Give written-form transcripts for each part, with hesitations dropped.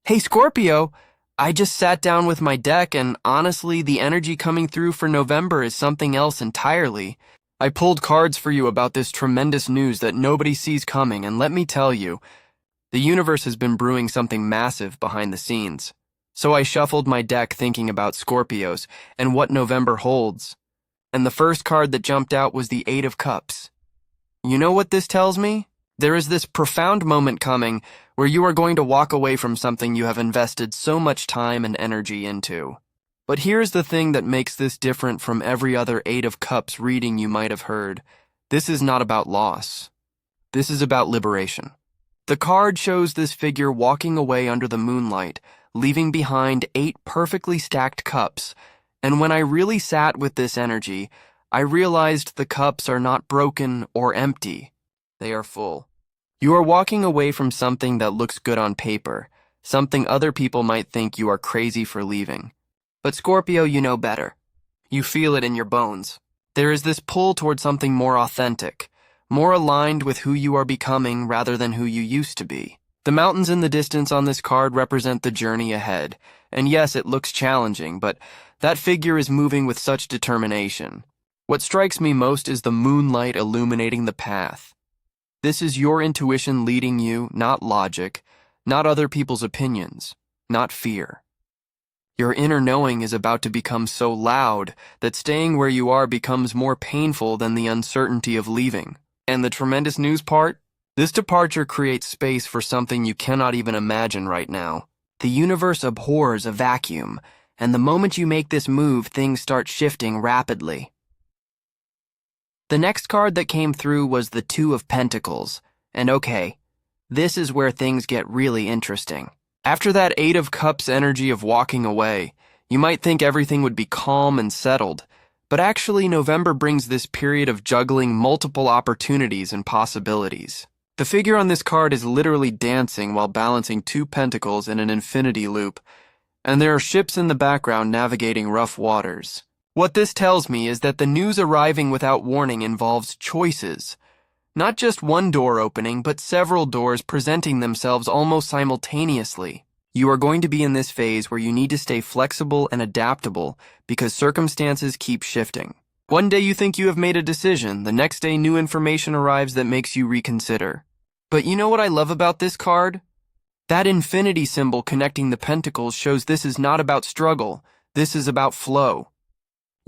Hey Scorpio, I just sat down with my deck and honestly, the energy coming through for November is something else entirely. I pulled cards for you about this tremendous news that nobody sees coming, and let me tell you, the universe has been brewing something massive behind the scenes. So I shuffled my deck thinking about Scorpios and what November holds. And the first card that jumped out was the Eight of Cups. You know what this tells me? There is this profound moment coming where you are going to walk away from something you have invested so much time and energy into. But here's the thing that makes this different from every other Eight of Cups reading you might have heard. This is not about loss. This is about liberation. The card shows this figure walking away under the moonlight, leaving behind 8 perfectly stacked cups. And when I really sat with this energy, I realized the cups are not broken or empty. They are full. You are walking away from something that looks good on paper, something other people might think you are crazy for leaving. But Scorpio, you know better. You feel it in your bones. There is this pull toward something more authentic, more aligned with who you are becoming rather than who you used to be. The mountains in the distance on this card represent the journey ahead. And yes, it looks challenging, but that figure is moving with such determination. What strikes me most is the moonlight illuminating the path. This is your intuition leading you, not logic, not other people's opinions, not fear. Your inner knowing is about to become so loud that staying where you are becomes more painful than the uncertainty of leaving. And the tremendous news part? This departure creates space for something you cannot even imagine right now. The universe abhors a vacuum, and the moment you make this move, things start shifting rapidly. The next card that came through was the Two of Pentacles, and okay, this is where things get really interesting. After that Eight of Cups energy of walking away, you might think everything would be calm and settled, but actually November brings this period of juggling multiple opportunities and possibilities. The figure on this card is literally dancing while balancing 2 pentacles in an infinity loop, and there are ships in the background navigating rough waters. What this tells me is that the news arriving without warning involves choices. Not just one door opening, but several doors presenting themselves almost simultaneously. You are going to be in this phase where you need to stay flexible and adaptable because circumstances keep shifting. One day you think you have made a decision, the next day new information arrives that makes you reconsider. But you know what I love about this card? That infinity symbol connecting the pentacles shows this is not about struggle, this is about flow.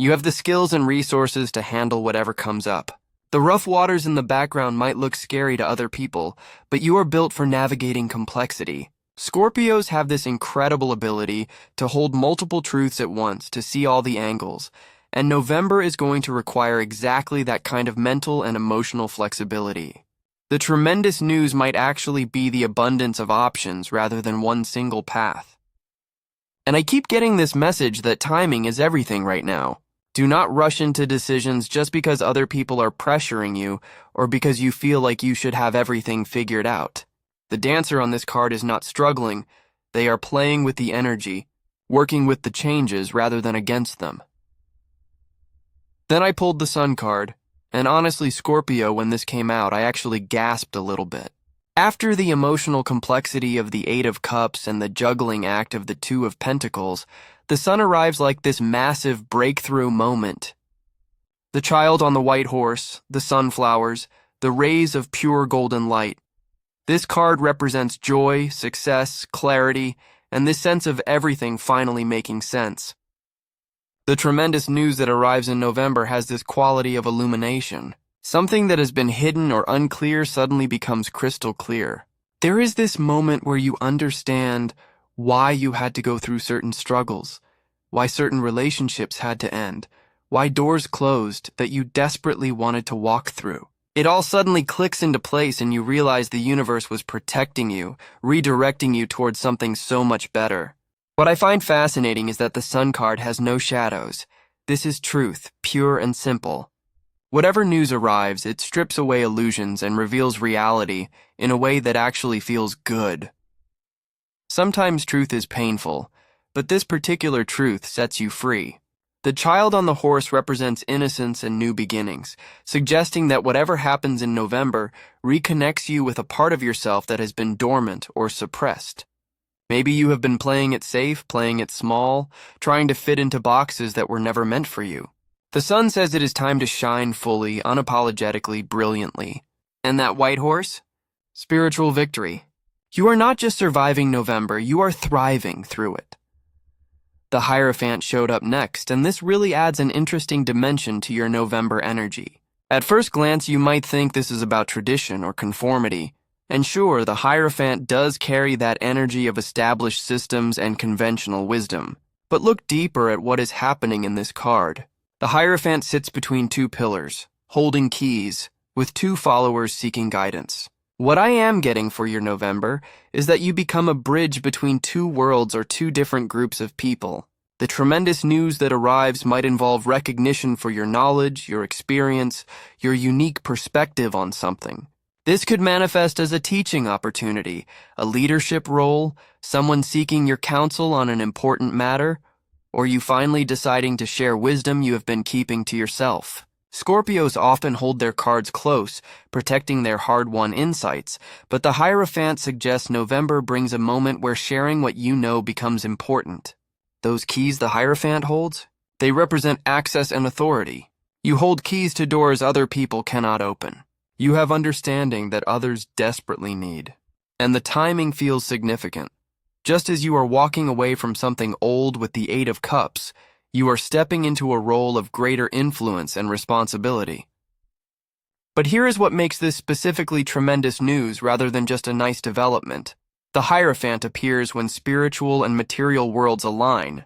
You have the skills and resources to handle whatever comes up. The rough waters in the background might look scary to other people, but you are built for navigating complexity. Scorpios have this incredible ability to hold multiple truths at once, to see all the angles, and November is going to require exactly that kind of mental and emotional flexibility. The tremendous news might actually be the abundance of options rather than one single path. And I keep getting this message that timing is everything right now. Do not rush into decisions just because other people are pressuring you or because you feel like you should have everything figured out. The dancer on this card is not struggling. They are playing with the energy, working with the changes rather than against them. Then I pulled the Sun card, and honestly, Scorpio, when this came out, I actually gasped a little bit. After the emotional complexity of the Eight of Cups and the juggling act of the Two of Pentacles, the Sun arrives like this massive breakthrough moment. The child on the white horse, the sunflowers, the rays of pure golden light. This card represents joy, success, clarity, and this sense of everything finally making sense. The tremendous news that arrives in November has this quality of illumination. Something that has been hidden or unclear suddenly becomes crystal clear. There is this moment where you understand why you had to go through certain struggles, why certain relationships had to end, why doors closed that you desperately wanted to walk through. It all suddenly clicks into place and you realize the universe was protecting you, redirecting you towards something so much better. What I find fascinating is that the Sun card has no shadows. This is truth, pure and simple. Whatever news arrives, it strips away illusions and reveals reality in a way that actually feels good. Sometimes truth is painful, but this particular truth sets you free. The child on the horse represents innocence and new beginnings, suggesting that whatever happens in November reconnects you with a part of yourself that has been dormant or suppressed. Maybe you have been playing it safe, playing it small, trying to fit into boxes that were never meant for you. The sun says it is time to shine fully, unapologetically, brilliantly. And that white horse? Spiritual victory. You are not just surviving November, you are thriving through it. The Hierophant showed up next, and this really adds an interesting dimension to your November energy. At first glance, you might think this is about tradition or conformity. And sure, the Hierophant does carry that energy of established systems and conventional wisdom. But look deeper at what is happening in this card. The Hierophant sits between two pillars, holding keys, with two followers seeking guidance. What I am getting for your November is that you become a bridge between two worlds or two different groups of people. The tremendous news that arrives might involve recognition for your knowledge, your experience, your unique perspective on something. This could manifest as a teaching opportunity, a leadership role, someone seeking your counsel on an important matter, or you finally deciding to share wisdom you have been keeping to yourself. Scorpios often hold their cards close, protecting their hard-won insights, but the Hierophant suggests November brings a moment where sharing what you know becomes important. Those keys the Hierophant holds? They represent access and authority. You hold keys to doors other people cannot open. You have understanding that others desperately need. And the timing feels significant. Just as you are walking away from something old with the Eight of Cups, you are stepping into a role of greater influence and responsibility. But here is what makes this specifically tremendous news rather than just a nice development. The Hierophant appears when spiritual and material worlds align.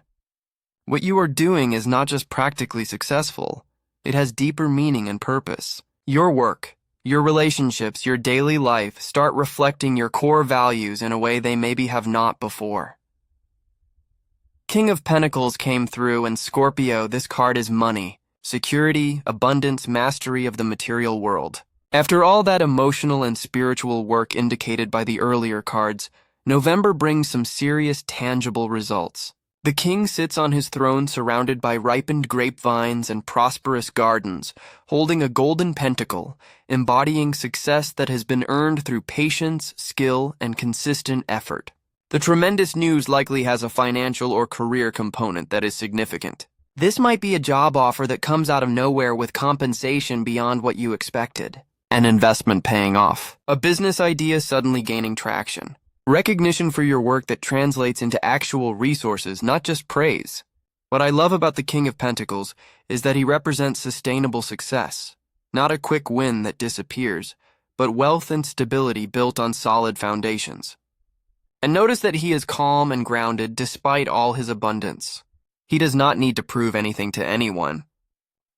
What you are doing is not just practically successful, it has deeper meaning and purpose. Your work, your relationships, your daily life start reflecting your core values in a way they maybe have not before. King of Pentacles came through, and Scorpio, this card is money, security, abundance, mastery of the material world. After all that emotional and spiritual work indicated by the earlier cards, November brings some serious tangible results. The king sits on his throne surrounded by ripened grapevines and prosperous gardens, holding a golden pentacle, embodying success that has been earned through patience, skill, and consistent effort. The tremendous news likely has a financial or career component that is significant. This might be a job offer that comes out of nowhere with compensation beyond what you expected. An investment paying off. A business idea suddenly gaining traction. Recognition for your work that translates into actual resources, not just praise. What I love about the King of Pentacles is that he represents sustainable success. Not a quick win that disappears, but wealth and stability built on solid foundations. And notice that he is calm and grounded despite all his abundance. He does not need to prove anything to anyone.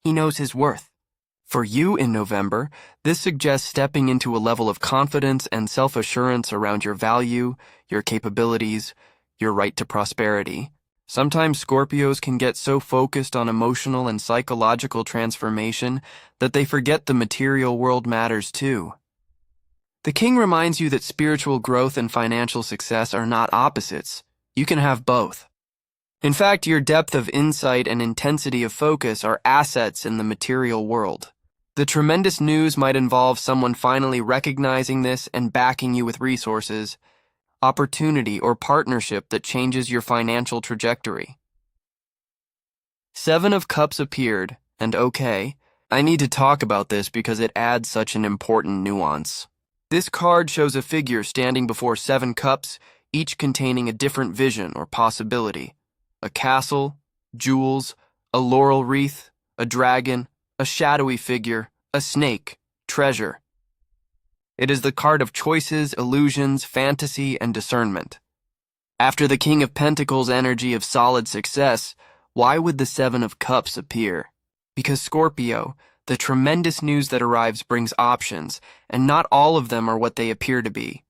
He knows his worth. For you in November, this suggests stepping into a level of confidence and self-assurance around your value, your capabilities, your right to prosperity. Sometimes Scorpios can get so focused on emotional and psychological transformation that they forget the material world matters too. The king reminds you that spiritual growth and financial success are not opposites. You can have both. In fact, your depth of insight and intensity of focus are assets in the material world. The tremendous news might involve someone finally recognizing this and backing you with resources, opportunity, or partnership that changes your financial trajectory. Seven of Cups appeared, and okay, I need to talk about this because it adds such an important nuance. This card shows a figure standing before 7 cups, each containing a different vision or possibility. A castle, jewels, a laurel wreath, a dragon, a shadowy figure, a snake, treasure. It is the card of choices, illusions, fantasy, and discernment. After the King of Pentacles' energy of solid success, why would the 7 of Cups appear? Because Scorpio, the tremendous news that arrives brings options, and not all of them are what they appear to be.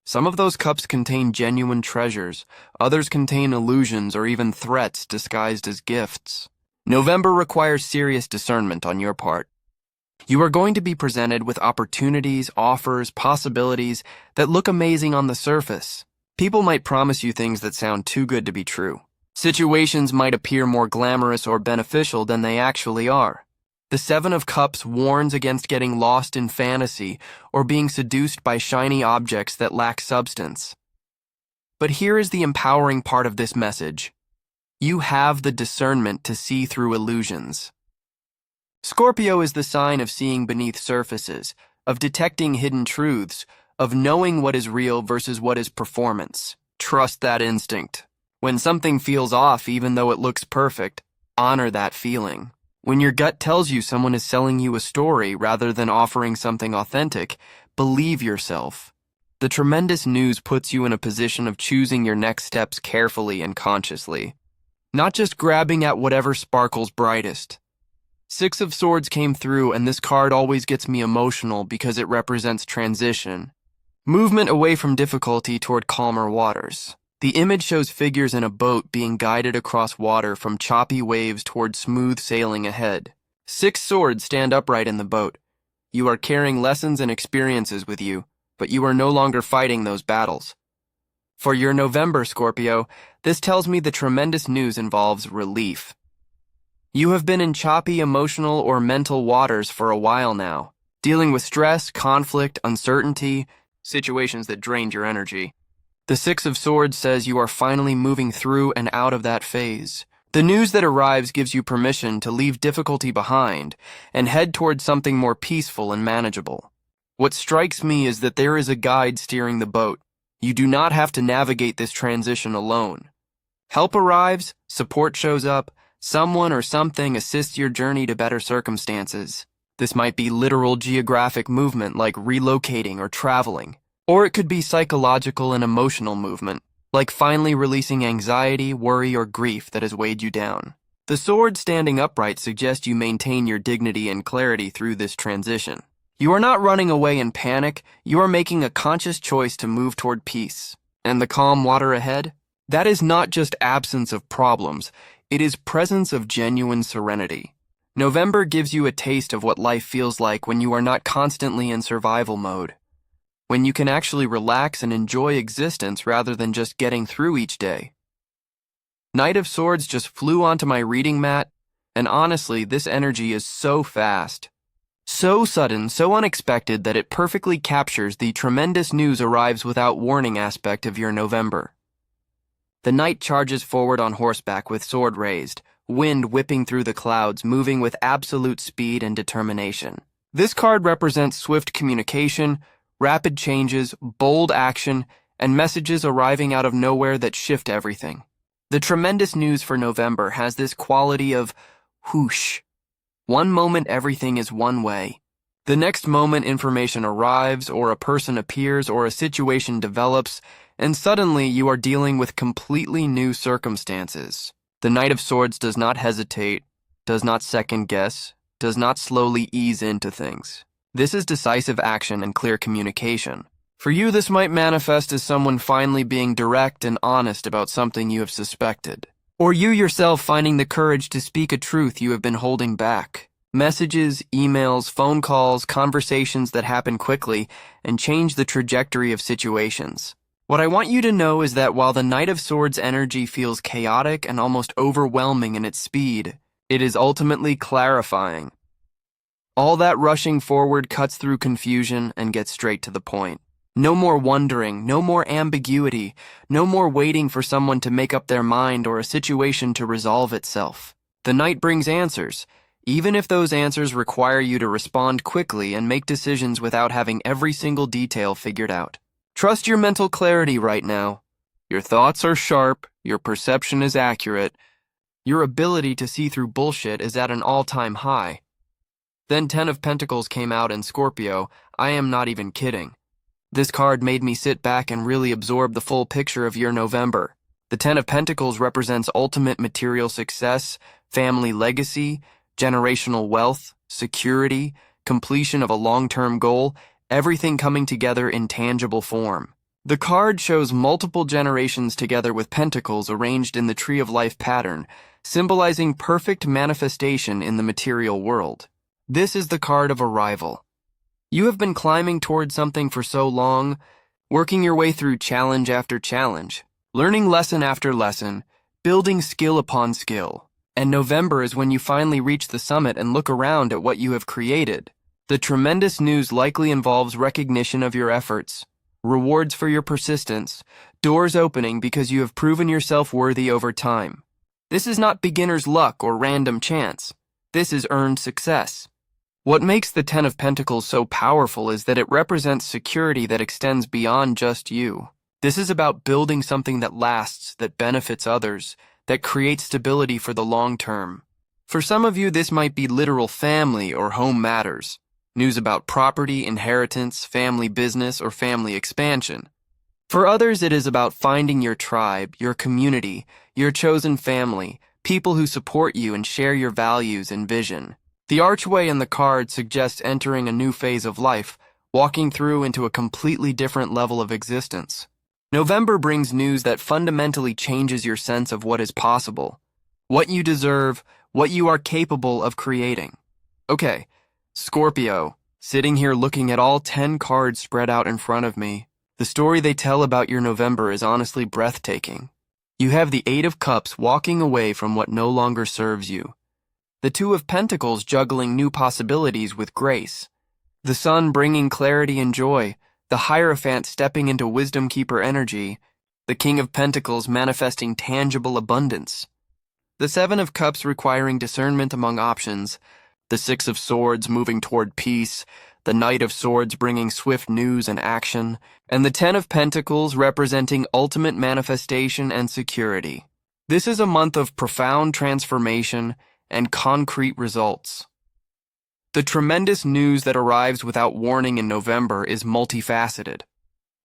Some of those cups contain genuine treasures, others contain illusions or even threats disguised as gifts. November requires serious discernment on your part. You are going to be presented with opportunities, offers, possibilities that look amazing on the surface. People might promise you things that sound too good to be true. Situations might appear more glamorous or beneficial than they actually are. The 7 of Cups warns against getting lost in fantasy or being seduced by shiny objects that lack substance. But here is the empowering part of this message. You have the discernment to see through illusions. Scorpio is the sign of seeing beneath surfaces, of detecting hidden truths, of knowing what is real versus what is performance. Trust that instinct. When something feels off, even though it looks perfect, honor that feeling. When your gut tells you someone is selling you a story rather than offering something authentic, believe yourself. The tremendous news puts you in a position of choosing your next steps carefully and consciously, not just grabbing at whatever sparkles brightest. Six of Swords came through, and this card always gets me emotional because it represents transition. Movement away from difficulty toward calmer waters. The image shows figures in a boat being guided across water from choppy waves toward smooth sailing ahead. 6 swords stand upright in the boat. You are carrying lessons and experiences with you, but you are no longer fighting those battles. For your November, Scorpio, this tells me the tremendous news involves relief. You have been in choppy emotional or mental waters for a while now, dealing with stress, conflict, uncertainty, situations that drained your energy. The 6 of Swords says you are finally moving through and out of that phase. The news that arrives gives you permission to leave difficulty behind and head towards something more peaceful and manageable. What strikes me is that there is a guide steering the boat. You do not have to navigate this transition alone. Help arrives, support shows up, someone or something assists your journey to better circumstances. This might be literal geographic movement like relocating or traveling, or it could be psychological and emotional movement, like finally releasing anxiety, worry, or grief that has weighed you down. The swords standing upright suggest you maintain your dignity and clarity through this transition. You are not running away in panic, you are making a conscious choice to move toward peace. And the calm water ahead? That is not just absence of problems, it is presence of genuine serenity. November gives you a taste of what life feels like when you are not constantly in survival mode. When you can actually relax and enjoy existence rather than just getting through each day. Knight of Swords just flew onto my reading mat, and honestly, this energy is so fast. So sudden, so unexpected that it perfectly captures the tremendous news arrives without warning aspect of your November. The knight charges forward on horseback with sword raised, wind whipping through the clouds, moving with absolute speed and determination. This card represents swift communication, rapid changes, bold action, and messages arriving out of nowhere that shift everything. The tremendous news for November has this quality of whoosh. One moment everything is one way. The next moment information arrives, or a person appears, or a situation develops, and suddenly you are dealing with completely new circumstances. The Knight of Swords does not hesitate, does not second guess, does not slowly ease into things. This is decisive action and clear communication. For you, this might manifest as someone finally being direct and honest about something you have suspected. Or you yourself finding the courage to speak a truth you have been holding back. Messages, emails, phone calls, conversations that happen quickly and change the trajectory of situations. What I want you to know is that while the Knight of Swords energy feels chaotic and almost overwhelming in its speed, it is ultimately clarifying. All that rushing forward cuts through confusion and gets straight to the point. No more wondering, no more ambiguity, no more waiting for someone to make up their mind or a situation to resolve itself. The Knight brings answers, even if those answers require you to respond quickly and make decisions without having every single detail figured out. Trust your mental clarity right now. Your thoughts are sharp, your perception is accurate, your ability to see through bullshit is at an all-time high. Then 10 of Pentacles came out in Scorpio. I am not even kidding. This card made me sit back and really absorb the full picture of your November. The 10 of Pentacles represents ultimate material success, family legacy, generational wealth, security, completion of a long-term goal, everything coming together in tangible form. The card shows multiple generations together with pentacles arranged in the Tree of Life pattern, symbolizing perfect manifestation in the material world. This is the card of arrival. You have been climbing towards something for so long, working your way through challenge after challenge, learning lesson after lesson, building skill upon skill. And November is when you finally reach the summit and look around at what you have created. The tremendous news likely involves recognition of your efforts, rewards for your persistence, doors opening because you have proven yourself worthy over time. This is not beginner's luck or random chance. This is earned success. What makes the Ten of Pentacles so powerful is that it represents security that extends beyond just you. This is about building something that lasts, that benefits others, that creates stability for the long term. For some of you, this might be literal family or home matters, news about property, inheritance, family business, or family expansion. For others, it is about finding your tribe, your community, your chosen family, people who support you and share your values and vision. The archway in the card suggests entering a new phase of life, walking through into a completely different level of existence. November brings news that fundamentally changes your sense of what is possible, what you deserve, what you are capable of creating. Okay, Scorpio, sitting here looking at all 10 cards spread out in front of me, the story they tell about your November is honestly breathtaking. You have the Eight of Cups walking away from what no longer serves you, the Two of Pentacles juggling new possibilities with grace, the Sun bringing clarity and joy, the Hierophant stepping into Wisdom Keeper energy, the King of Pentacles manifesting tangible abundance, the Seven of Cups requiring discernment among options, the Six of Swords moving toward peace, the Knight of Swords bringing swift news and action, and the Ten of Pentacles representing ultimate manifestation and security. This is a month of profound transformation and concrete results. The tremendous news that arrives without warning in November is multifaceted.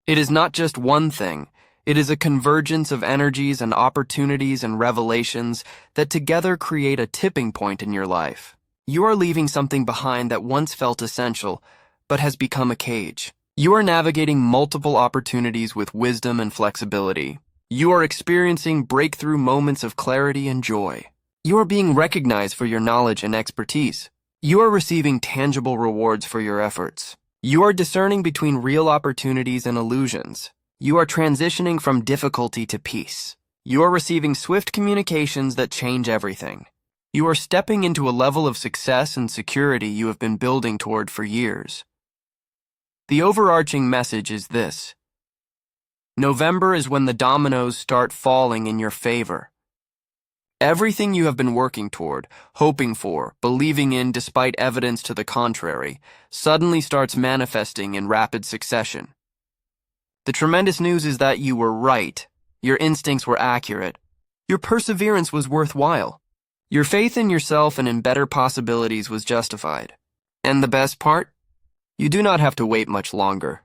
It is not just one thing. It is a convergence of energies and opportunities and revelations that together create a tipping point in your life. You are leaving something behind that once felt essential, but has become a cage. You are navigating multiple opportunities with wisdom and flexibility. You are experiencing breakthrough moments of clarity and joy. You are being recognized for your knowledge and expertise. You are receiving tangible rewards for your efforts. You are discerning between real opportunities and illusions. You are transitioning from difficulty to peace. You are receiving swift communications that change everything. You are stepping into a level of success and security you have been building toward for years. The overarching message is this: November is when the dominoes start falling in your favor. Everything you have been working toward, hoping for, believing in despite evidence to the contrary, suddenly starts manifesting in rapid succession. The tremendous news is that you were right. Your instincts were accurate. Your perseverance was worthwhile. Your faith in yourself and in better possibilities was justified. And the best part? You do not have to wait much longer.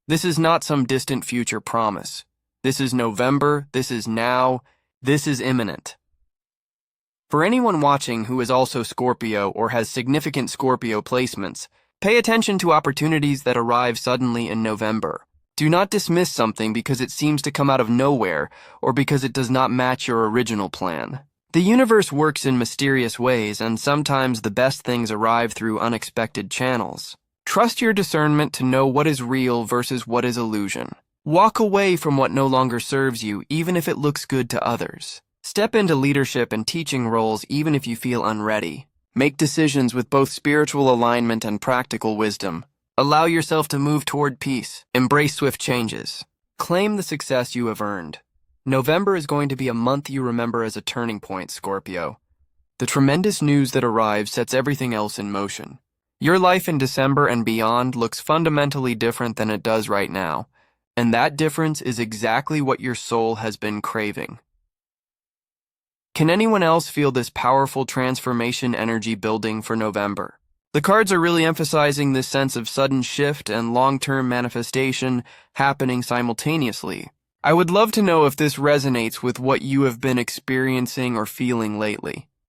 This is not some distant future promise. This is November, this is now, this is imminent. For anyone watching who is also Scorpio or has significant Scorpio placements, pay attention to opportunities that arrive suddenly in November. Do not dismiss something because it seems to come out of nowhere or because it does not match your original plan. The universe works in mysterious ways, and sometimes the best things arrive through unexpected channels. Trust your discernment to know what is real versus what is illusion. Walk away from what no longer serves you, even if it looks good to others. Step into leadership and teaching roles even if you feel unready. Make decisions with both spiritual alignment and practical wisdom. Allow yourself to move toward peace. Embrace swift changes. Claim the success you have earned. November is going to be a month you remember as a turning point, Scorpio. The tremendous news that arrives sets everything else in motion. Your life in December and beyond looks fundamentally different than it does right now, and that difference is exactly what your soul has been craving. Can anyone else feel this powerful transformation energy building for November? The cards are really emphasizing this sense of sudden shift and long-term manifestation happening simultaneously. I would love to know if this resonates with what you have been experiencing or feeling lately.